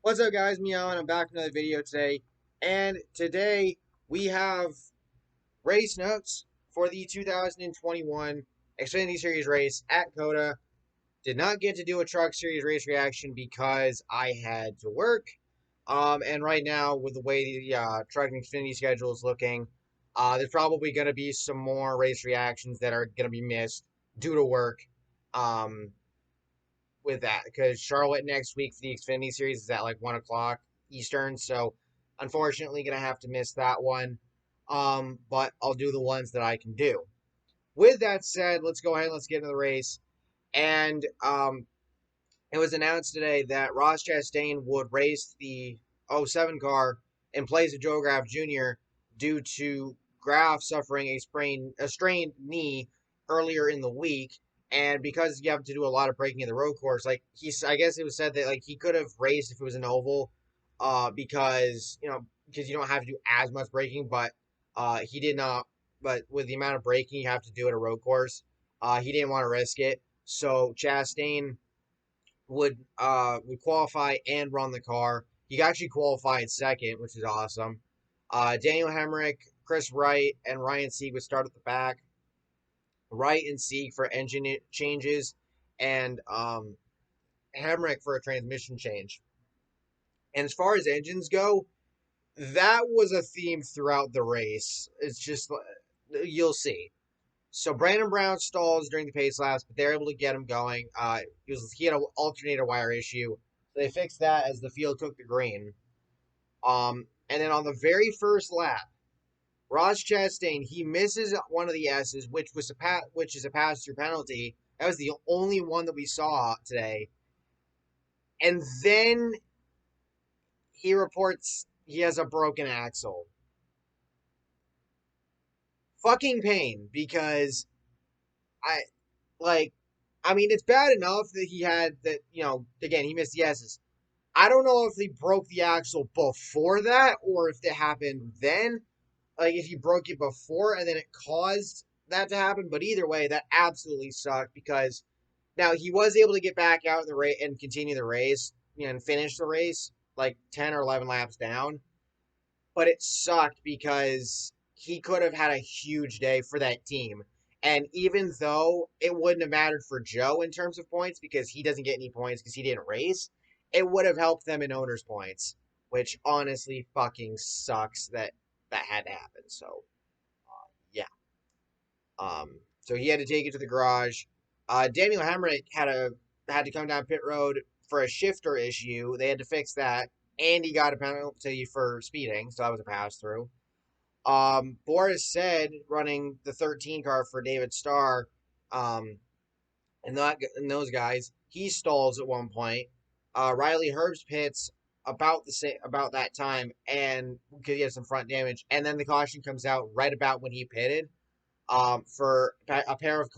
What's up, guys? Meow, and I'm back with another video today. And today we have race notes for the 2021 Xfinity Series race at COTA. Did not get to do a Truck Series race reaction because I had to work. And right now, with the way the Truck and Xfinity schedule is looking, there's probably going to be some more race reactions that are going to be missed due to work. Um, with that because Charlotte next week for the Xfinity Series is at like 1 o'clock Eastern. So unfortunately, gonna have to miss that one. But I'll do the ones that I can do. With that said, let's go ahead and let's get into the race. And it was announced today that Ross Chastain would race the '07 car in place of Joe Graf Jr. due to Graf suffering a strained knee earlier in the week, and because you have to do a lot of braking in the road course, I guess it was said that like he could have raced if it was an oval, because you don't have to do as much braking, but he did not. But with the amount of braking you have to do at a road course, he didn't want to risk it. So Chastain would qualify and run the car. He actually qualified second, which is awesome. Daniel Hemrick, Chris Wright, and Ryan Sieg would start at the back. Wright and Sieg for engine changes, and Hemrick for a transmission change. And as far as engines go, that was a theme throughout the race. It's just you'll see. So Brandon Brown stalls during the pace laps, but they're able to get him going. He had an alternator wire issue, so they fixed that as the field took the green. And then on the very first lap, Ross Chastain he misses one of the S's, which is a pass through penalty. That was the only one that we saw today. And then he reports he has a broken axle. Fucking pain because I like I mean, it's bad enough that he had that, again, he missed the S's. I don't know if he broke the axle before that or if it happened then. Like, if he broke it before and then it caused that to happen. But either way, that absolutely sucked because now he was able to get back out in the race and continue the race, and finish the race like 10 or 11 laps down. But it sucked because he could have had a huge day for that team. And even though it wouldn't have mattered for Joe in terms of points because he doesn't get any points because he didn't race, it would have helped them in owners' points, which honestly fucking sucks that that had to happen. So, yeah. So he had to take it to the garage. Daniel Hemrick had to come down pit road for a shifter issue. They had to fix that, and he got a penalty for speeding, so that was a pass through. Boris said running the 13 car for David Starr, and those guys, he stalls at one point. Riley Herbst pits about that time, and because he had some front damage, and then the caution comes out right about when he pitted. For a pair of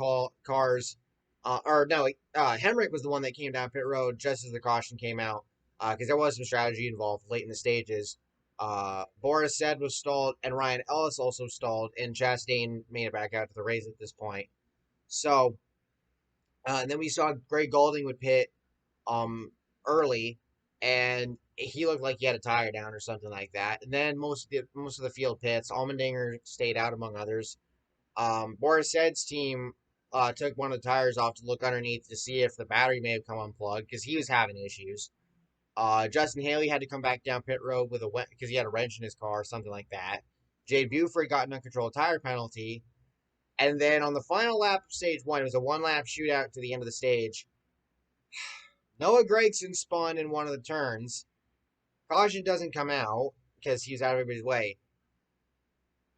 cars, or no, Hemrick was the one that came down pit road just as the caution came out, because there was some strategy involved late in the stages. Boris said was stalled, and Ryan Ellis also stalled, and Chastain made it back out to the race at this point. So, and then we saw Greg Golding would pit early, and he looked like he had a tire down or something like that. And then most of the field pits. Allmendinger stayed out among others. Boris Said's team took one of the tires off to look underneath to see if the battery may have come unplugged because he was having issues. Justin Haley had to come back down pit road with because he had a wrench in his car or something like that. Jade Buford got an uncontrolled tire penalty. And then on the final lap of stage one, it was a one lap shootout to the end of the stage. Noah Gragson spun in one of the turns. Caution doesn't come out because he was out of everybody's way.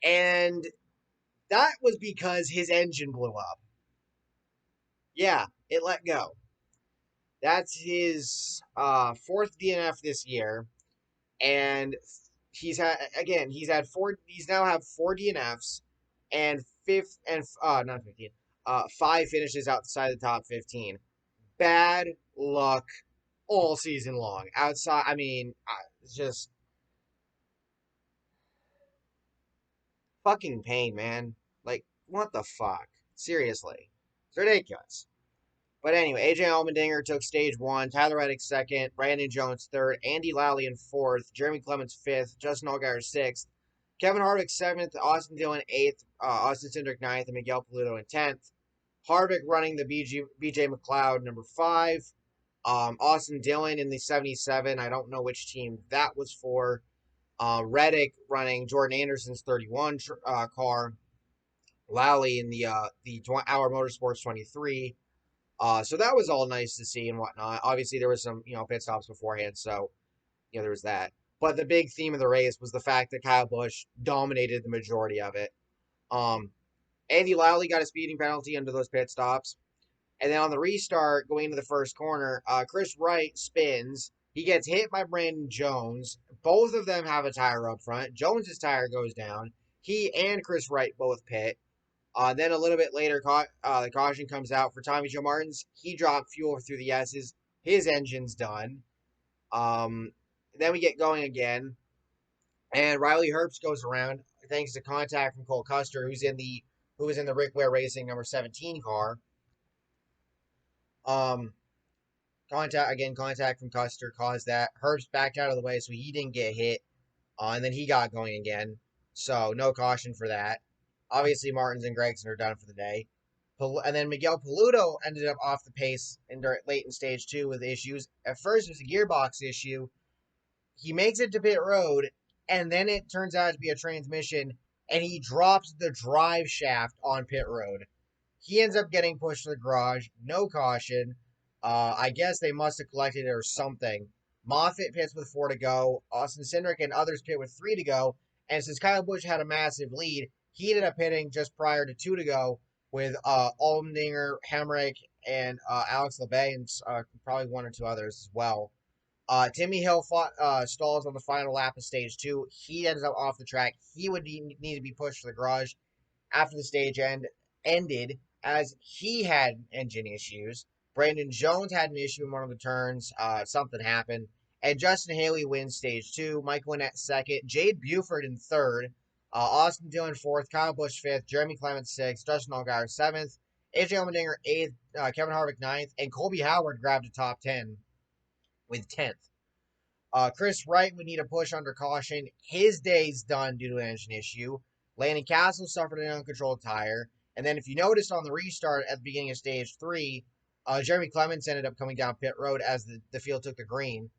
And that was because his engine blew up. Yeah, it let go. That's his fourth DNF this year, and he's now have four DNFs and fifth and not 15, five finishes outside the top 15. Bad luck all season long. Outside, I mean, it's just fucking pain, man. Like, what the fuck? Seriously, it's ridiculous. But anyway, AJ Allmendinger took stage one, Tyler Reddick second, Brandon Jones third, Andy Lally in fourth, Jeremy Clements fifth, Justin Allgaier sixth, Kevin Harvick seventh, Austin Dillon eighth, Austin Cindric ninth, and Miguel Paludo in 10th. Harvick running the BJ McLeod number 5. Austin Dillon in the 77. I don't know which team that was for. Reddick running Jordan Anderson's 31 car. Lally in the Hour Motorsports 23. So that was all nice to see and whatnot. Obviously, there was some pit stops beforehand, so there was that. But the big theme of the race was the fact that Kyle Busch dominated the majority of it. Um, Andy Lally got a speeding penalty under those pit stops. And then on the restart, going into the first corner, Chris Wright spins. He gets hit by Brandon Jones. Both of them have a tire up front. Jones's tire goes down. He and Chris Wright both pit. Then a little bit later, the caution comes out for Tommy Joe Martins. He dropped fuel through the S's. His engine's done. Then we get going again. And Riley Herbst goes around thanks to contact from Cole Custer, who was in the Rick Ware Racing number 17 car. Contact from Custer caused that. Herbst backed out of the way, so he didn't get hit. And then he got going again. So no caution for that. Obviously, Martins and Gragson are done for the day. And then Miguel Paludo ended up off the pace late in stage 2 with issues. At first, it was a gearbox issue. He makes it to pit road, and then it turns out to be a transmission, and he drops the drive shaft on pit road. He ends up getting pushed to the garage. No caution. I guess they must have collected it or something. Moffitt pits with 4 to go. Austin Cindric and others pit with 3 to go. And since Kyle Busch had a massive lead, he ended up pitting just prior to 2 to go with Allmendinger, Hemrick, and Alex LeBay, and probably 1 or 2 others as well. Timmy Hill stalls on the final lap of stage 2. He ends up off the track. He would need to be pushed to the garage after the stage ended, as he had engine issues. Brandon Jones had an issue in one of the turns. Something happened. And Justin Haley wins stage 2. Mike Winnett second. Jade Buford in third. Austin Dillon fourth. Kyle Busch fifth. Jeremy Clements sixth. Justin Allgaier seventh. AJ Allmendinger eighth. Kevin Harvick ninth. And Colby Howard grabbed a top 10 with 10th. Chris Wright would need a push under caution. His day's done due to an engine issue. Landon Castle suffered an uncontrolled tire. And then if you noticed on the restart at the beginning of stage 3, Jeremy Clements ended up coming down pit road as the field took the green.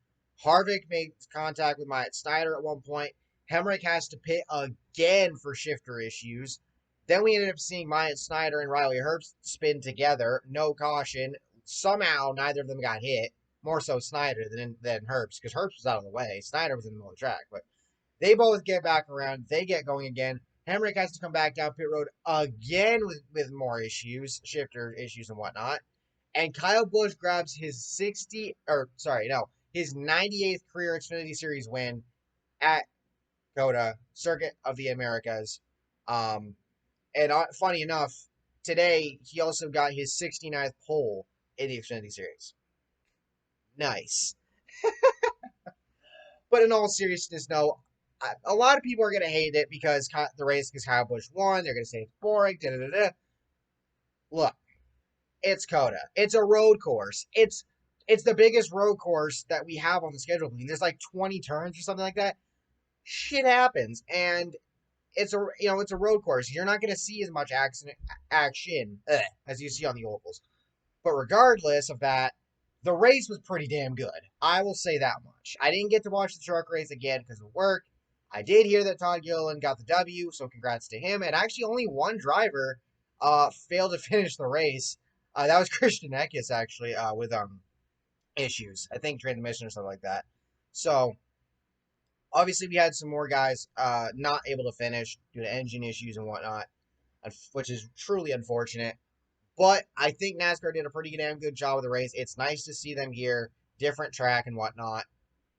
Harvick made contact with Myatt Snyder at one point. Hemrick has to pit again for shifter issues. Then we ended up seeing Myatt Snyder and Riley Herbst spin together. No caution. Somehow neither of them got hit. More so Snyder than Herbst, because Herbst was out of the way. Snyder was in the middle of the track. But they both get back around. They get going again. Hemrick has to come back down pit road again with more issues, shifter issues and whatnot. And Kyle Busch grabs his his 98th career Xfinity Series win at COTA, Circuit of the Americas. And funny enough, today he also got his 69th pole in the Xfinity Series. Nice. But in all seriousness, no, a lot of people are going to hate it because the race because Kyle Busch won. They're going to say it's boring. Look, it's COTA. It's a road course. It's the biggest road course that we have on the schedule. There's like 20 turns or something like that. Shit happens, and it's a road course. You're not going to see as much action as you see on the ovals. But regardless of that, the race was pretty damn good. I will say that much. I didn't get to watch the truck race again because of work. I did hear that Todd Gilliland got the W, so congrats to him. And actually, only one driver failed to finish the race. That was Christian Eckes, actually, with issues. I think transmission or something like that. So, obviously, we had some more guys not able to finish due to engine issues and whatnot, which is truly unfortunate. But I think NASCAR did a pretty damn good job with the race. It's nice to see them here, different track and whatnot.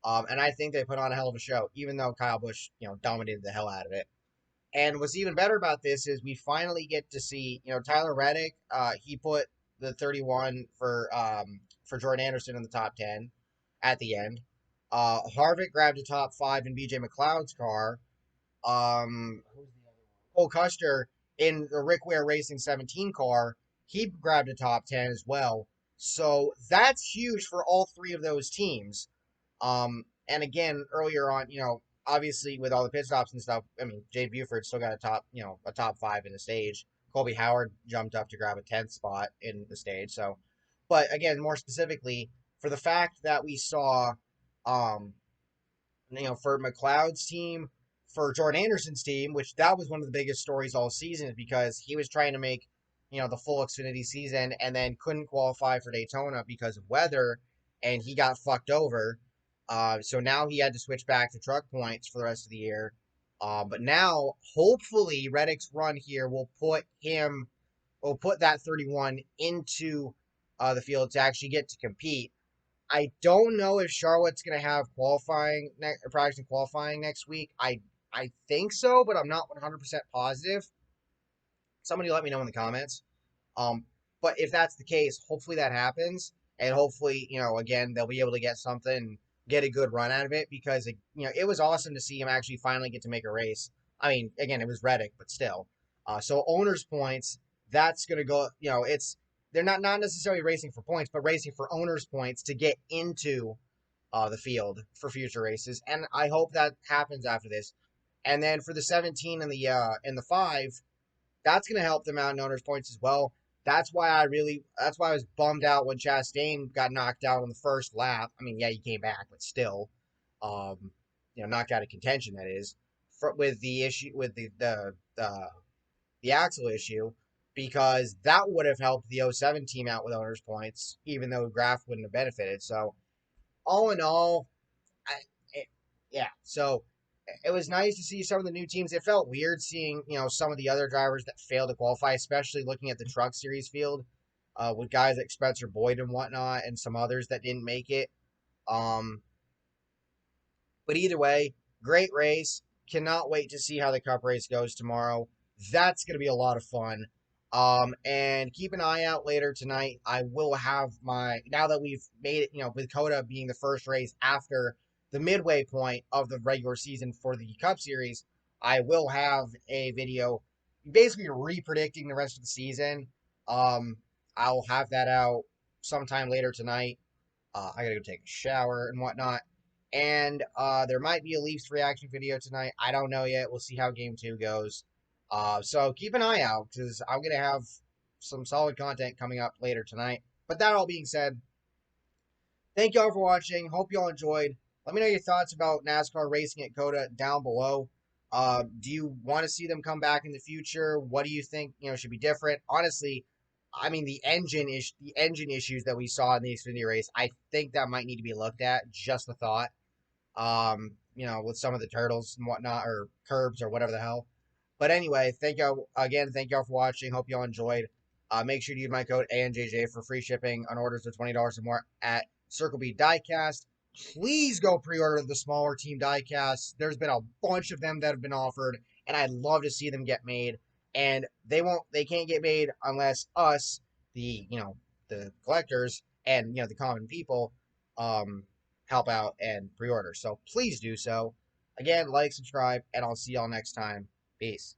And I think they put on a hell of a show, even though Kyle Busch, dominated the hell out of it. And what's even better about this is we finally get to see, Tyler Reddick. He put the 31 for Jordan Anderson in the top 10 at the end. Harvick grabbed a top 5 in BJ McLeod's car. Cole Custer in the Rick Ware Racing 17 car. He grabbed a top 10 as well. So that's huge for all three of those teams. And again, earlier on, obviously with all the pit stops and stuff, I mean, Jay Buford still got a top five in the stage. Colby Howard jumped up to grab a 10th spot in the stage. So, but again, more specifically, for the fact that we saw, um, for McLeod's team, for Jordan Anderson's team, which that was one of the biggest stories all season, is because he was trying to make, the full Xfinity season and then couldn't qualify for Daytona because of weather, and he got fucked over. So now he had to switch back to truck points for the rest of the year. But now, hopefully, Reddick's run here will put that 31 into the field to actually get to compete. I don't know if Charlotte's going to have practice and qualifying next week. I think so, but I'm not 100% positive. Somebody let me know in the comments. Um, but if that's the case, hopefully that happens, and hopefully, again, they'll be able to get something, get a good run out of it, because it was awesome to see him actually finally get to make a race. I mean, again, it was Reddick, but still. So owners points, that's gonna go. They're not necessarily racing for points, but racing for owners points to get into the field for future races, and I hope that happens after this. And then for the 17 and the 5, that's going to help them out in owners points as well. That's why I was bummed out when Chastain got knocked out on the first lap. I mean, yeah, he came back, but still, um, knocked out of contention. That is, with the issue with the axle issue, because that would have helped the '07 team out with owners points, even though Graf wouldn't have benefited. So, all in all, I, it, yeah. So it was nice to see some of the new teams. It felt weird seeing, some of the other drivers that failed to qualify, especially looking at the Truck Series field, with guys like Spencer Boyd and whatnot, and some others that didn't make it. Um, but either way, great race. Cannot wait to see how the Cup race goes tomorrow. That's going to be a lot of fun. And keep an eye out later tonight. I will have now that we've made it, with COTA being the first race after the midway point of the regular season for the Cup Series, I will have a video basically re-predicting the rest of the season. Um, I'll have that out sometime later tonight. I gotta go take a shower and whatnot. And there might be a Leafs reaction video tonight. I don't know yet. We'll see how game 2 goes. So keep an eye out, because I'm going to have some solid content coming up later tonight. But that all being said, thank y'all for watching. Hope y'all enjoyed. Let me know your thoughts about NASCAR racing at COTA down below. Do you want to see them come back in the future? What do you think should be different? Honestly, I mean the engine issues that we saw in the Xfinity race, I think that might need to be looked at. Just a thought. With some of the turtles and whatnot, or curbs, or whatever the hell. But anyway, thank y'all again. Thank y'all for watching. Hope y'all enjoyed. Make sure to use my code ANJJ for free shipping on orders of $20 or more at Circle B Diecast. Please go pre-order the smaller team diecast. There's been a bunch of them that have been offered, and I'd love to see them get made. And they can't get made unless us, the collectors, and the common people, help out and pre-order. So please do so. Again, like, subscribe, and I'll see y'all next time. Peace.